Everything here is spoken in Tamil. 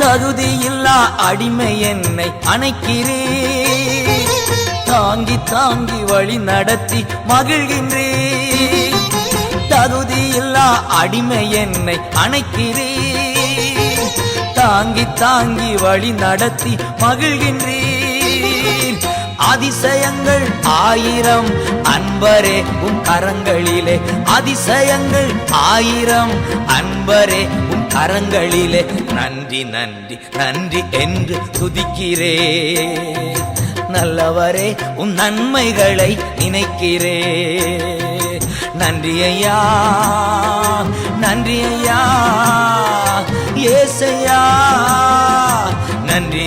தகுதியில்லா அடிமை என்னை அணைக்கிறே, தாங்கி தாங்கி வழி நடத்தி மகிழ்கின்றே. தகுதியில்லா அடிமை என்னை அணைக்கிறே, தாங்கி தாங்கி வழி நடத்தி மகிழ்கின்றேன். அதிசயங்கள் ஆயிரம் அன்பரே உம் கரங்களிலே, அதிசயங்கள் ஆயிரம் அன்பரே உம் கரங்களிலே. நன்றி நன்றி நன்றி என்று துதிக்கிறே, நல்லவரே உம் நன்மைகளை நினைக்கிறே. நன்றி ஐயா, நன்றி ஐயா, ஏசையா, நன்றி